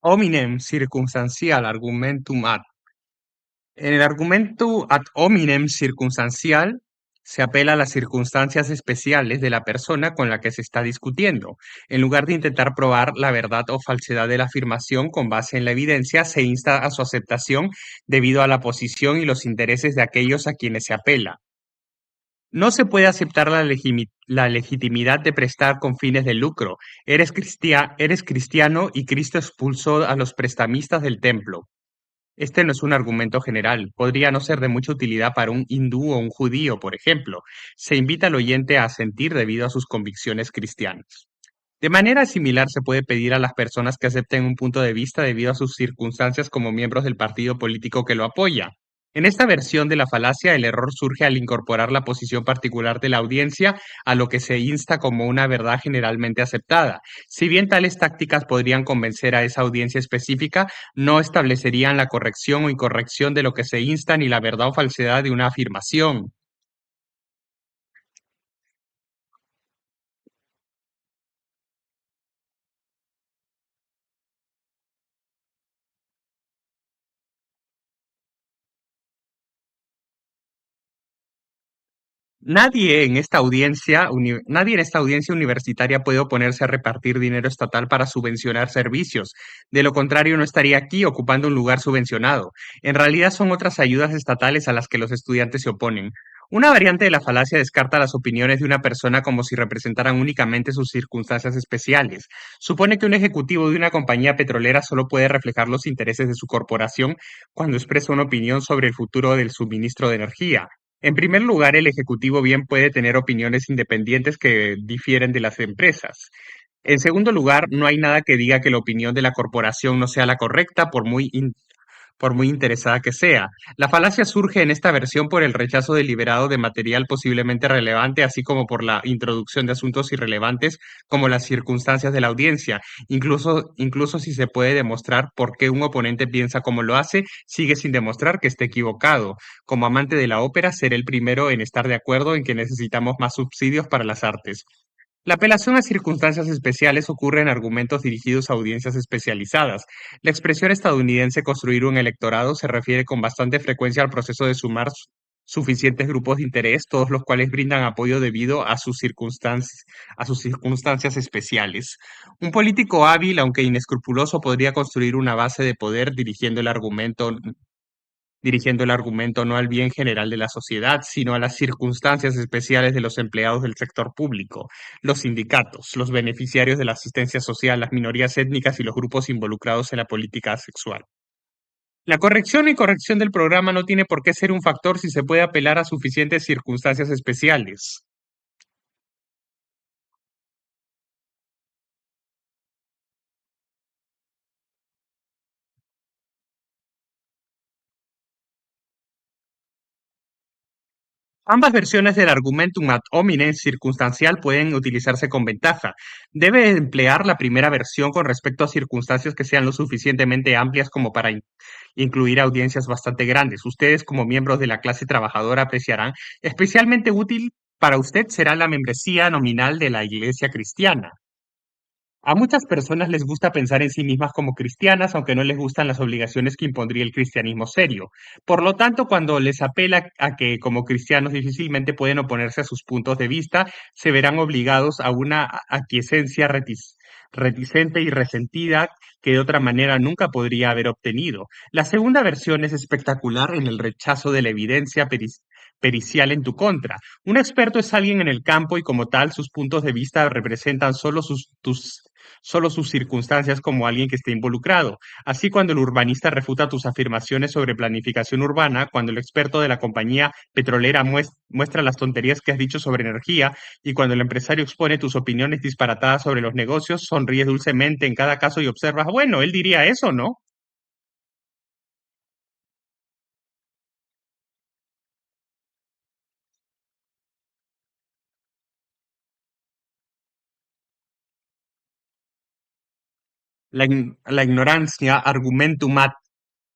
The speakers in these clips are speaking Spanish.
Hominem circunstancial argumentum ad. En el argumento ad hominem circunstancial se apela a las circunstancias especiales de la persona con la que se está discutiendo. En lugar de intentar probar la verdad o falsedad de la afirmación con base en la evidencia, se insta a su aceptación debido a la posición y los intereses de aquellos a quienes se apela. No se puede aceptar la legitimidad de prestar con fines de lucro. Eres cristiano y Cristo expulsó a los prestamistas del templo. Este no es un argumento general, podría no ser de mucha utilidad para un hindú o un judío, por ejemplo. Se invita al oyente a asentir debido a sus convicciones cristianas. De manera similar, se puede pedir a las personas que acepten un punto de vista debido a sus circunstancias como miembros del partido político que lo apoya. En esta versión de la falacia, el error surge al incorporar la posición particular de la audiencia a lo que se insta como una verdad generalmente aceptada. Si bien tales tácticas podrían convencer a esa audiencia específica, no establecerían la corrección o incorrección de lo que se insta ni la verdad o falsedad de una afirmación. Nadie en esta audiencia universitaria puede oponerse a repartir dinero estatal para subvencionar servicios. De lo contrario, no estaría aquí ocupando un lugar subvencionado. En realidad son otras ayudas estatales a las que los estudiantes se oponen. Una variante de la falacia descarta las opiniones de una persona como si representaran únicamente sus circunstancias especiales. Supone que un ejecutivo de una compañía petrolera solo puede reflejar los intereses de su corporación cuando expresa una opinión sobre el futuro del suministro de energía. En primer lugar, el ejecutivo bien puede tener opiniones independientes que difieren de las empresas. En segundo lugar, no hay nada que diga que la opinión de la corporación no sea la correcta, por muy interesada que sea. La falacia surge en esta versión por el rechazo deliberado de material posiblemente relevante, así como por la introducción de asuntos irrelevantes como las circunstancias de la audiencia. Incluso si se puede demostrar por qué un oponente piensa como lo hace, sigue sin demostrar que esté equivocado. Como amante de la ópera, seré el primero en estar de acuerdo en que necesitamos más subsidios para las artes. La apelación a circunstancias especiales ocurre en argumentos dirigidos a audiencias especializadas. La expresión estadounidense construir un electorado se refiere con bastante frecuencia al proceso de sumar suficientes grupos de interés, todos los cuales brindan apoyo debido a sus circunstancias especiales. Un político hábil, aunque inescrupuloso, podría construir una base de poder dirigiendo el argumento no al bien general de la sociedad, sino a las circunstancias especiales de los empleados del sector público, los sindicatos, los beneficiarios de la asistencia social, las minorías étnicas y los grupos involucrados en la política sexual. La corrección y corrección del programa no tiene por qué ser un factor si se puede apelar a suficientes circunstancias especiales. Ambas versiones del argumentum ad hominem circunstancial pueden utilizarse con ventaja. Debe emplear la primera versión con respecto a circunstancias que sean lo suficientemente amplias como para incluir audiencias bastante grandes. Ustedes, como miembros de la clase trabajadora, apreciarán. Especialmente útil para usted será la membresía nominal de la Iglesia cristiana. A muchas personas les gusta pensar en sí mismas como cristianas, aunque no les gustan las obligaciones que impondría el cristianismo serio. Por lo tanto, cuando les apela a que como cristianos difícilmente pueden oponerse a sus puntos de vista, se verán obligados a una aquiescencia reticente y resentida que de otra manera nunca podría haber obtenido. La segunda versión es espectacular en el rechazo de la evidencia pericial en tu contra. Un experto es alguien en el campo y como tal sus puntos de vista representan solo sus circunstancias como alguien que esté involucrado. Así, cuando el urbanista refuta tus afirmaciones sobre planificación urbana, cuando el experto de la compañía petrolera muestra las tonterías que has dicho sobre energía y cuando el empresario expone tus opiniones disparatadas sobre los negocios, sonríes dulcemente en cada caso y observas, bueno, él diría eso, ¿no? La ignorancia, argumentum ad.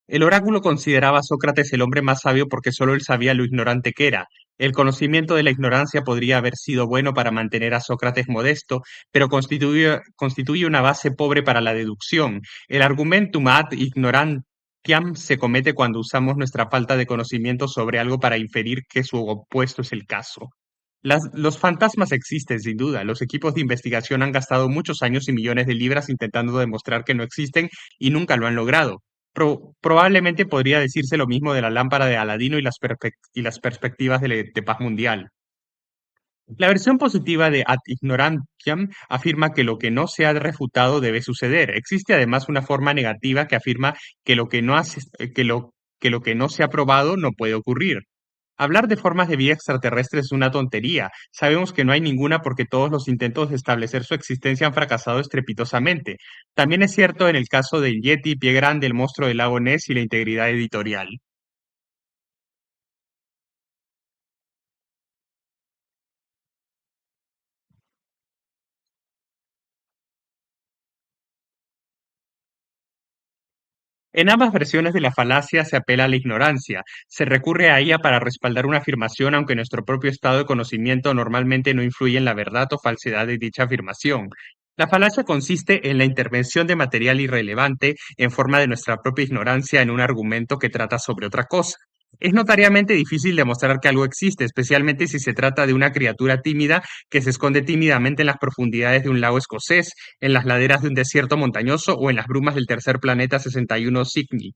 El oráculo consideraba a Sócrates el hombre más sabio porque solo él sabía lo ignorante que era. El conocimiento de la ignorancia podría haber sido bueno para mantener a Sócrates modesto, pero constituye una base pobre para la deducción. El argumentum ad ignorantiam se comete cuando usamos nuestra falta de conocimiento sobre algo para inferir que su opuesto es el caso. Los fantasmas existen, sin duda. Los equipos de investigación han gastado muchos años y millones de libras intentando demostrar que no existen y nunca lo han logrado. Probablemente podría decirse lo mismo de la lámpara de Aladino y y las perspectivas de paz mundial. La versión positiva de Ad ignorantiam afirma que lo que no se ha refutado debe suceder. Existe además una forma negativa que afirma que que lo que no se ha probado no puede ocurrir. Hablar de formas de vida extraterrestres es una tontería. Sabemos que no hay ninguna porque todos los intentos de establecer su existencia han fracasado estrepitosamente. También es cierto en el caso del Yeti, Pie Grande, el monstruo del lago Ness y la integridad editorial. En ambas versiones de la falacia se apela a la ignorancia. Se recurre a ella para respaldar una afirmación, aunque nuestro propio estado de conocimiento normalmente no influye en la verdad o falsedad de dicha afirmación. La falacia consiste en la intervención de material irrelevante en forma de nuestra propia ignorancia en un argumento que trata sobre otra cosa. Es notariamente difícil demostrar que algo existe, especialmente si se trata de una criatura tímida que se esconde tímidamente en las profundidades de un lago escocés, en las laderas de un desierto montañoso o en las brumas del tercer planeta 61 Cygni.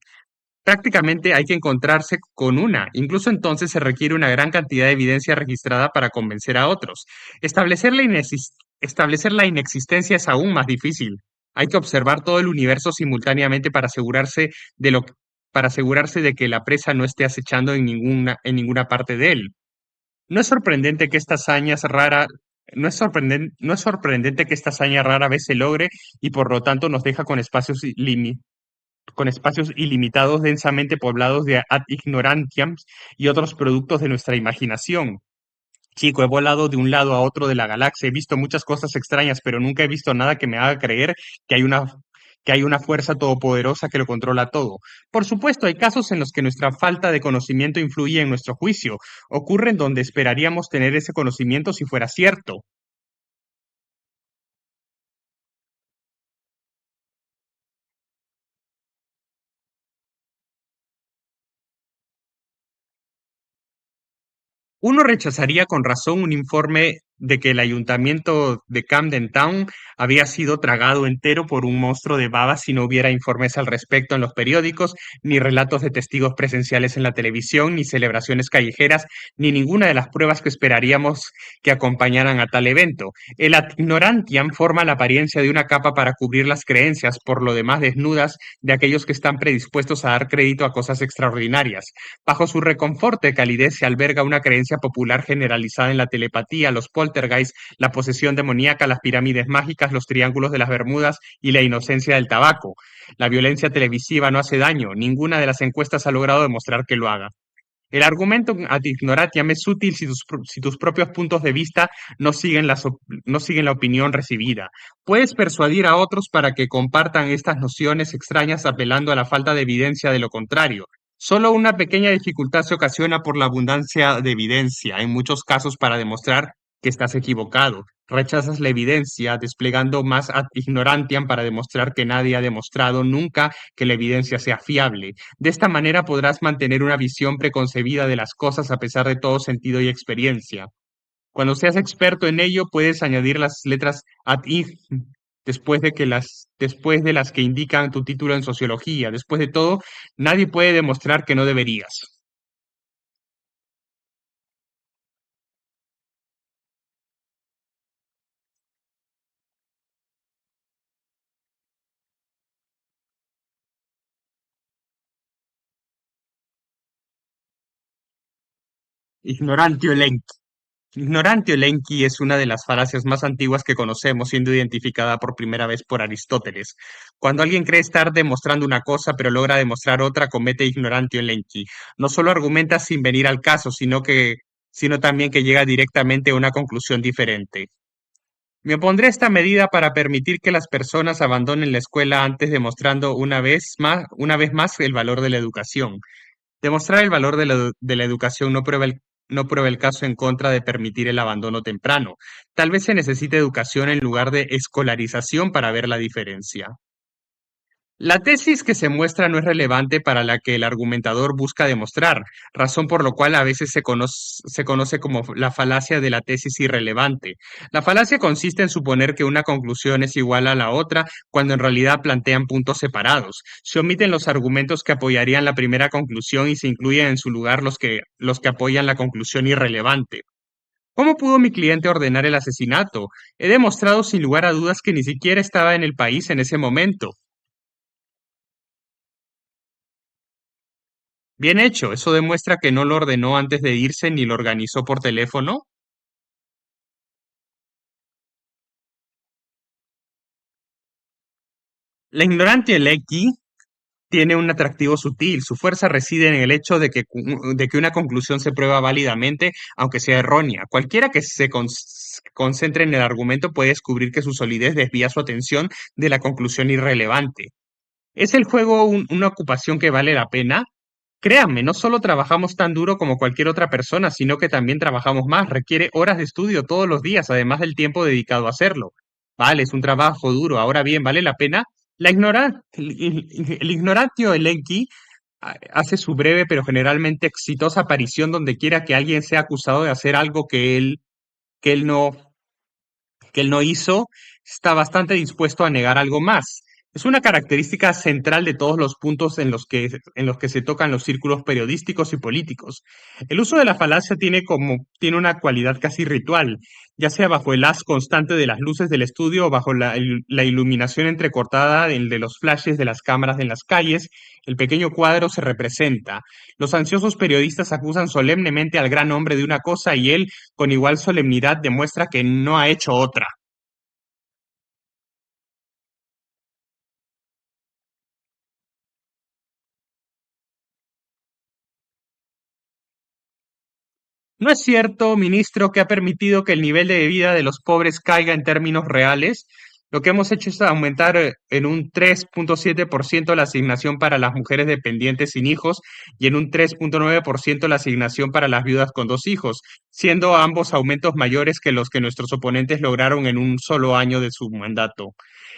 Prácticamente hay que encontrarse con una. Incluso entonces se requiere una gran cantidad de evidencia registrada para convencer a otros. Establecer la inexistencia es aún más difícil. Hay que observar todo el universo simultáneamente de lo, para asegurarse de que la presa no esté acechando en ninguna parte de él. No es sorprendente que esta hazaña es rara, no es sorprendente que esta hazaña rara vez se logre y por lo tanto nos deja con espacios ilimitados densamente poblados de ad ignorantiams y otros productos de nuestra imaginación. Chico, he volado de un lado a otro de la galaxia, he visto muchas cosas extrañas, pero nunca he visto nada que me haga creer que que hay una fuerza todopoderosa que lo controla todo. Por supuesto, hay casos en los que nuestra falta de conocimiento influye en nuestro juicio. Ocurren donde esperaríamos tener ese conocimiento si fuera cierto. Uno rechazaría con razón un informe de que el ayuntamiento de Camden Town había sido tragado entero por un monstruo de baba si no hubiera informes al respecto en los periódicos, ni relatos de testigos presenciales en la televisión, ni celebraciones callejeras, ni ninguna de las pruebas que esperaríamos que acompañaran a tal evento. El ad ignorantiam forma la apariencia de una capa para cubrir las creencias, por lo demás desnudas, de aquellos que están predispuestos a dar crédito a cosas extraordinarias. Bajo su reconforte calidez se alberga una creencia popular generalizada en la telepatía, los poltergeist, la posesión demoníaca, las pirámides mágicas, los triángulos de las Bermudas y la inocencia del tabaco. La violencia televisiva no hace daño, ninguna de las encuestas ha logrado demostrar que lo haga. El argumento ad ignoratiam es útil si tus propios puntos de vista no siguen la opinión recibida. Puedes persuadir a otros para que compartan estas nociones extrañas apelando a la falta de evidencia de lo contrario. Solo una pequeña dificultad se ocasiona por la abundancia de evidencia, en muchos casos para demostrar que estás equivocado. Rechazas la evidencia, desplegando más ad ignorantiam para demostrar que nadie ha demostrado nunca que la evidencia sea fiable. De esta manera podrás mantener una visión preconcebida de las cosas a pesar de todo sentido y experiencia. Cuando seas experto en ello, puedes añadir las letras ad ig después de las que indican tu título en sociología. Después de todo, nadie puede demostrar que no deberías. Ignorantio elenchi. Ignorantio elenchi es una de las falacias más antiguas que conocemos, siendo identificada por primera vez por Aristóteles. Cuando alguien cree estar demostrando una cosa, pero logra demostrar otra, comete ignorantio elenchi. No solo argumenta sin venir al caso, sino también que llega directamente a una conclusión diferente. Me opondré a esta medida para permitir que las personas abandonen la escuela antes demostrando una vez más el valor de la educación. Demostrar el valor de de la educación no prueba no prueba el caso en contra de permitir el abandono temprano. Tal vez se necesite educación en lugar de escolarización para ver la diferencia. La tesis que se muestra no es relevante para la que el argumentador busca demostrar, razón por lo cual a veces se conoce como la falacia de la tesis irrelevante. La falacia consiste en suponer que una conclusión es igual a la otra cuando en realidad plantean puntos separados. Se omiten los argumentos que apoyarían la primera conclusión y se incluyen en su lugar los que apoyan la conclusión irrelevante. ¿Cómo pudo mi cliente ordenar el asesinato? He demostrado sin lugar a dudas que ni siquiera estaba en el país en ese momento. Bien hecho, eso demuestra que no lo ordenó antes de irse ni lo organizó por teléfono. La ignorancia electi tiene un atractivo sutil. Su fuerza reside en el hecho de que una conclusión se prueba válidamente, aunque sea errónea. Cualquiera que se concentre en el argumento puede descubrir que su solidez desvía su atención de la conclusión irrelevante. ¿Es el juego una ocupación que vale la pena? Créanme, no solo trabajamos tan duro como cualquier otra persona, sino que también trabajamos más. Requiere horas de estudio todos los días, además del tiempo dedicado a hacerlo. Vale, es un trabajo duro. Ahora bien, ¿vale la pena? El ignorantio elenchi hace su breve pero generalmente exitosa aparición donde quiera que alguien sea acusado de hacer algo que él no que él no hizo, está bastante dispuesto a negar algo más. Es una característica central de todos los puntos en los que se tocan los círculos periodísticos y políticos. El uso de la falacia tiene una cualidad casi ritual, ya sea bajo el haz constante de las luces del estudio o bajo la iluminación entrecortada de los flashes de las cámaras en las calles, el pequeño cuadro se representa. Los ansiosos periodistas acusan solemnemente al gran hombre de una cosa y él, con igual solemnidad, demuestra que no ha hecho otra. ¿No es cierto, ministro, que ha permitido que el nivel de vida de los pobres caiga en términos reales? Lo que hemos hecho es aumentar en un 3,7% la asignación para las mujeres dependientes sin hijos y en un 3,9% la asignación para las viudas con dos hijos, siendo ambos aumentos mayores que los que nuestros oponentes lograron en un solo año de su mandato.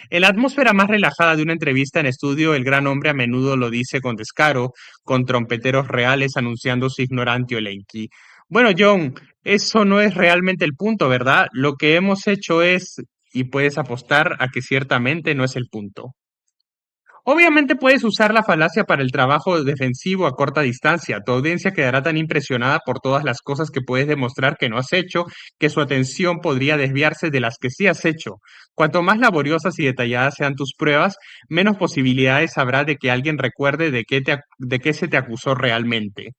En la atmósfera más relajada de una entrevista en estudio, el gran hombre a menudo lo dice con descaro, con trompeteros reales anunciando su ignorantio elenchi. Bueno, John, eso no es realmente el punto, ¿verdad? Lo que hemos hecho es, y puedes apostar a que ciertamente no es el punto. Obviamente puedes usar la falacia para el trabajo defensivo a corta distancia. Tu audiencia quedará tan impresionada por todas las cosas que puedes demostrar que no has hecho, que su atención podría desviarse de las que sí has hecho. Cuanto más laboriosas y detalladas sean tus pruebas, menos posibilidades habrá de que alguien recuerde de qué se te acusó realmente.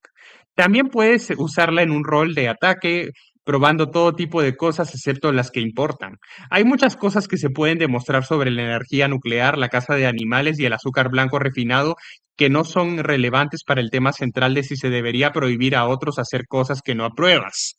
También puedes usarla en un rol de ataque, probando todo tipo de cosas excepto las que importan. Hay muchas cosas que se pueden demostrar sobre la energía nuclear, la caza de animales y el azúcar blanco refinado que no son relevantes para el tema central de si se debería prohibir a otros hacer cosas que no apruebas.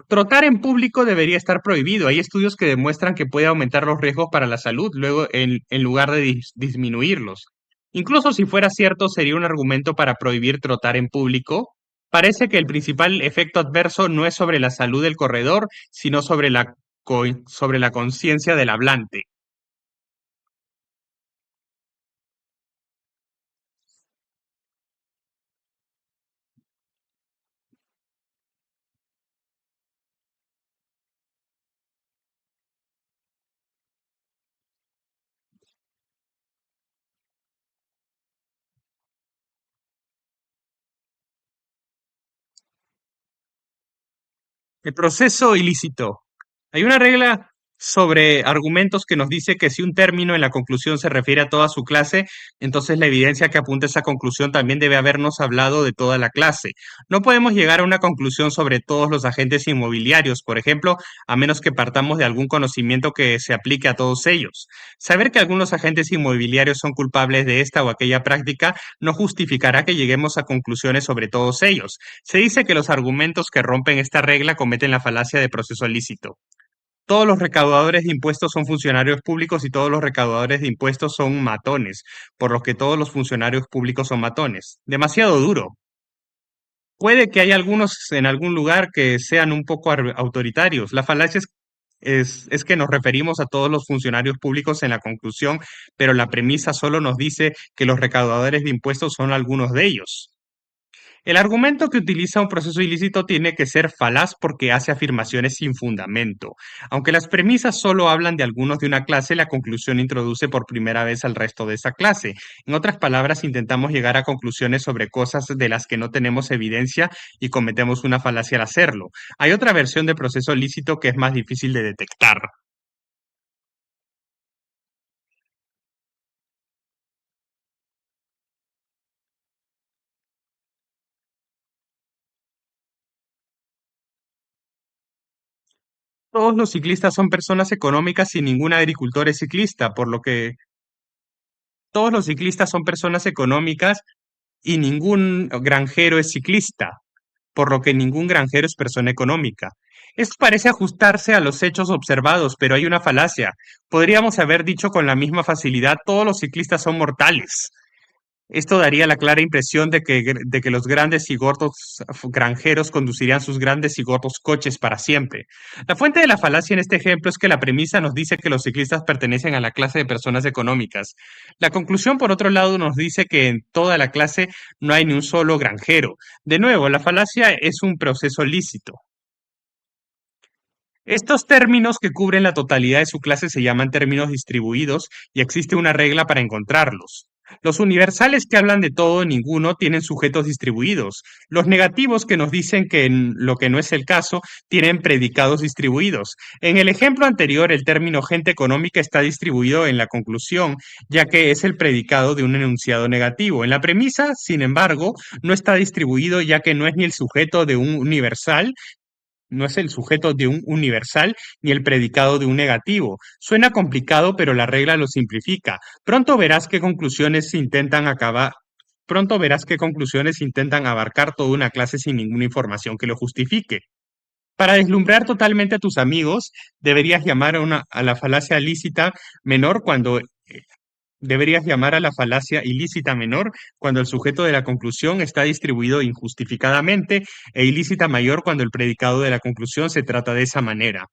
Trotar en público debería estar prohibido. Hay estudios que demuestran que puede aumentar los riesgos para la salud, luego en lugar de disminuirlos. Incluso si fuera cierto, sería un argumento para prohibir trotar en público. Parece que el principal efecto adverso no es sobre la salud del corredor, sino sobre la conciencia del hablante. El proceso ilícito. Hay una regla sobre argumentos que nos dice que si un término en la conclusión se refiere a toda su clase, entonces la evidencia que apunta a esa conclusión también debe habernos hablado de toda la clase. No podemos llegar a una conclusión sobre todos los agentes inmobiliarios, por ejemplo, a menos que partamos de algún conocimiento que se aplique a todos ellos. Saber que algunos agentes inmobiliarios son culpables de esta o aquella práctica no justificará que lleguemos a conclusiones sobre todos ellos. Se dice que los argumentos que rompen esta regla cometen la falacia de proceso lícito. Todos los recaudadores de impuestos son funcionarios públicos y todos los recaudadores de impuestos son matones, por lo que todos los funcionarios públicos son matones. Demasiado duro. Puede que haya algunos en algún lugar que sean un poco autoritarios. La falacia es que nos referimos a todos los funcionarios públicos en la conclusión, pero la premisa solo nos dice que los recaudadores de impuestos son algunos de ellos. El argumento que utiliza un proceso ilícito tiene que ser falaz porque hace afirmaciones sin fundamento. Aunque las premisas solo hablan de algunos de una clase, la conclusión introduce por primera vez al resto de esa clase. En otras palabras, intentamos llegar a conclusiones sobre cosas de las que no tenemos evidencia y cometemos una falacia al hacerlo. Hay otra versión de proceso lícito que es más difícil de detectar. Todos los ciclistas son personas económicas y ningún agricultor es ciclista, por lo que todos los ciclistas son personas económicas y ningún granjero es ciclista, por lo que ningún granjero es persona económica. Esto parece ajustarse a los hechos observados, pero hay una falacia. Podríamos haber dicho con la misma facilidad, todos los ciclistas son mortales. Esto daría la clara impresión de que los grandes y gordos granjeros conducirían sus grandes y gordos coches para siempre. La fuente de la falacia en este ejemplo es que la premisa nos dice que los ciclistas pertenecen a la clase de personas económicas. La conclusión, por otro lado, nos dice que en toda la clase no hay ni un solo granjero. De nuevo, la falacia es un proceso lícito. Estos términos que cubren la totalidad de su clase se llaman términos distribuidos y existe una regla para encontrarlos. Los universales que hablan de todo o ninguno tienen sujetos distribuidos. Los negativos que nos dicen que en lo que no es el caso tienen predicados distribuidos. En el ejemplo anterior, el término gente económica está distribuido en la conclusión, ya que es el predicado de un enunciado negativo. En la premisa, sin embargo, no está distribuido ya que no es ni el sujeto de un universal no es el sujeto de un universal ni el predicado de un negativo. Suena complicado, pero la regla lo simplifica. Pronto verás qué conclusiones intentan abarcar toda una clase sin ninguna información que lo justifique. Para deslumbrar totalmente a tus amigos, deberías llamar a la falacia lícita menor cuando deberías llamar a la falacia ilícita menor cuando el sujeto de la conclusión está distribuido injustificadamente e ilícita mayor cuando el predicado de la conclusión se trata de esa manera.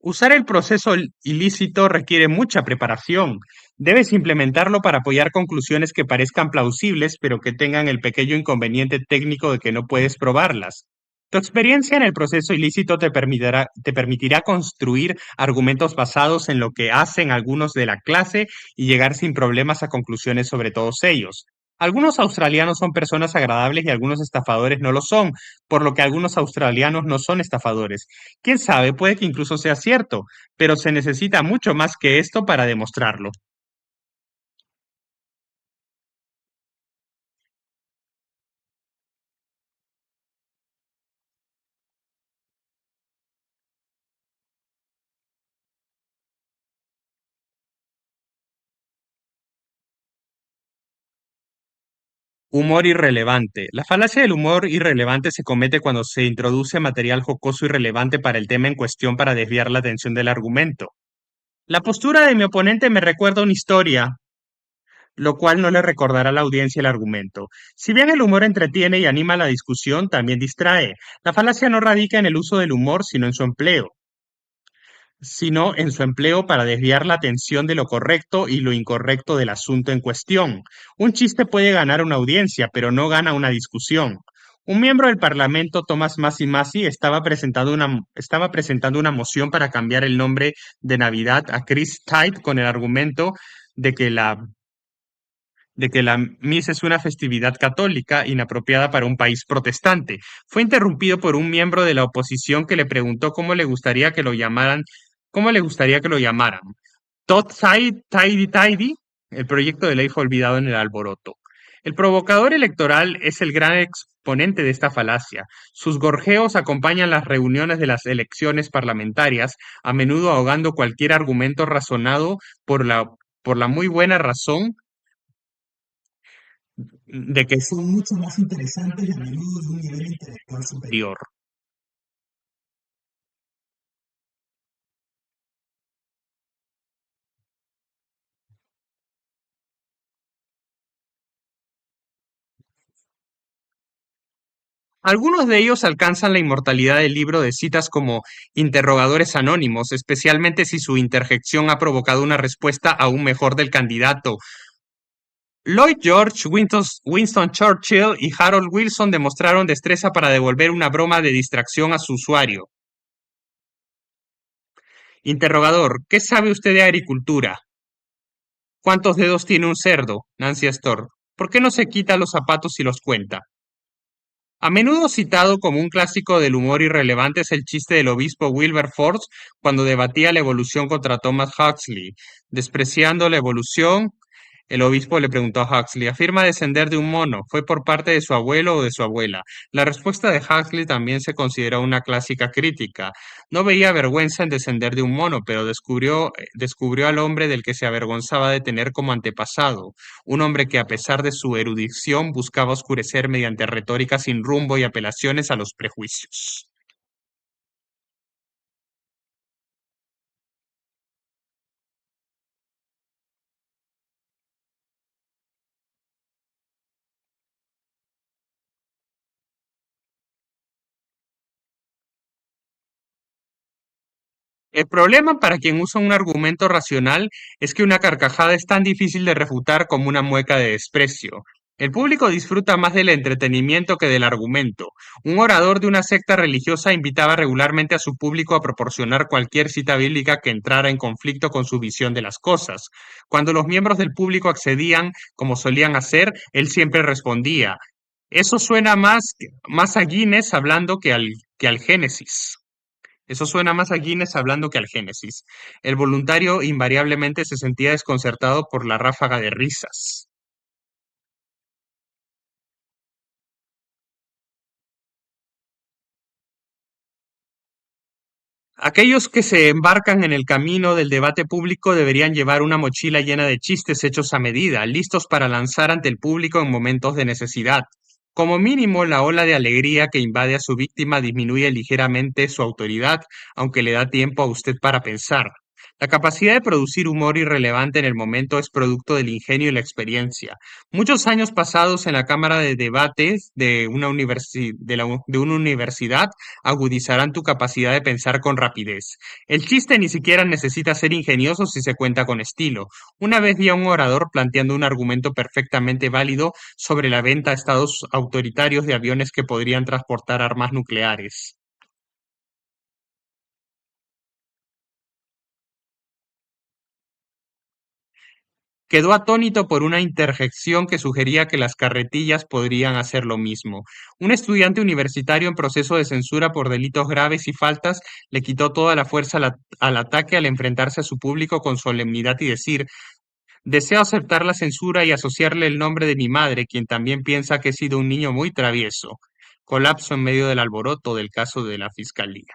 Usar el proceso ilícito requiere mucha preparación. Debes implementarlo para apoyar conclusiones que parezcan plausibles, pero que tengan el pequeño inconveniente técnico de que no puedes probarlas. Tu experiencia en el proceso ilícito te permitirá construir argumentos basados en lo que hacen algunos de la clase y llegar sin problemas a conclusiones sobre todos ellos. Algunos australianos son personas agradables y algunos estafadores no lo son, por lo que algunos australianos no son estafadores. Quién sabe, puede que incluso sea cierto, pero se necesita mucho más que esto para demostrarlo. Humor irrelevante. La falacia del humor irrelevante se comete cuando se introduce material jocoso irrelevante para el tema en cuestión para desviar la atención del argumento. La postura de mi oponente me recuerda una historia, lo cual no le recordará a la audiencia el argumento. Si bien el humor entretiene y anima la discusión, también distrae. La falacia no radica en el uso del humor, sino en su empleo para desviar la atención de lo correcto y lo incorrecto del asunto en cuestión. Un chiste puede ganar una audiencia, pero no gana una discusión. Un miembro del Parlamento, Thomas Massi Massi, estaba presentando una moción para cambiar el nombre de Navidad a Christide con el argumento de que la misa es una festividad católica inapropiada para un país protestante. Fue interrumpido por un miembro de la oposición que le preguntó cómo le gustaría que lo llamaran. Todd Tidy Tidy, el proyecto de ley fue olvidado en el alboroto. El provocador electoral es el gran exponente de esta falacia. Sus gorjeos acompañan las reuniones de las elecciones parlamentarias, a menudo ahogando cualquier argumento razonado por la, por la muy buena razón de que son mucho más interesantes y a menudo de un nivel intelectual superior. Algunos de ellos alcanzan la inmortalidad del libro de citas como interrogadores anónimos, especialmente si su interjección ha provocado una respuesta aún mejor del candidato. Lloyd George, Winston Churchill y Harold Wilson demostraron destreza para devolver una broma de distracción a su usuario. Interrogador: ¿qué sabe usted de agricultura? ¿Cuántos dedos tiene un cerdo? Nancy Astor. ¿Por qué no se quita los zapatos y los cuenta? A menudo citado como un clásico del humor irrelevante es el chiste del obispo Wilberforce cuando debatía la evolución contra Thomas Huxley. Despreciando la evolución, el obispo le preguntó a Huxley: ¿afirma descender de un mono? ¿Fue por parte de su abuelo o de su abuela? La respuesta de Huxley también se consideró una clásica crítica. No veía vergüenza en descender de un mono, pero descubrió al hombre del que se avergonzaba de tener como antepasado, un hombre que a pesar de su erudición buscaba oscurecer mediante retórica sin rumbo y apelaciones a los prejuicios. El problema para quien usa un argumento racional es que una carcajada es tan difícil de refutar como una mueca de desprecio. El público disfruta más del entretenimiento que del argumento. Un orador de una secta religiosa invitaba regularmente a su público a proporcionar cualquier cita bíblica que entrara en conflicto con su visión de las cosas. Cuando los miembros del público accedían, como solían hacer, él siempre respondía: eso suena más a Guinness hablando que al Génesis. Eso suena más a Guinness hablando que al Génesis. El voluntario invariablemente se sentía desconcertado por la ráfaga de risas. Aquellos que se embarcan en el camino del debate público deberían llevar una mochila llena de chistes hechos a medida, listos para lanzar ante el público en momentos de necesidad. Como mínimo, la ola de alegría que invade a su víctima disminuye ligeramente su autoridad, aunque le da tiempo a usted para pensar. La capacidad de producir humor irrelevante en el momento es producto del ingenio y la experiencia. Muchos años pasados en la cámara de debates de una universidad agudizarán tu capacidad de pensar con rapidez. El chiste ni siquiera necesita ser ingenioso si se cuenta con estilo. Una vez vi a un orador planteando un argumento perfectamente válido sobre la venta a estados autoritarios de aviones que podrían transportar armas nucleares. Quedó atónito por una interjección que sugería que las carretillas podrían hacer lo mismo. Un estudiante universitario en proceso de censura por delitos graves y faltas le quitó toda la fuerza al ataque al enfrentarse a su público con solemnidad y decir: deseo aceptar la censura y asociarle el nombre de mi madre, quien también piensa que he sido un niño muy travieso. Colapso en medio del alboroto del caso de la fiscalía.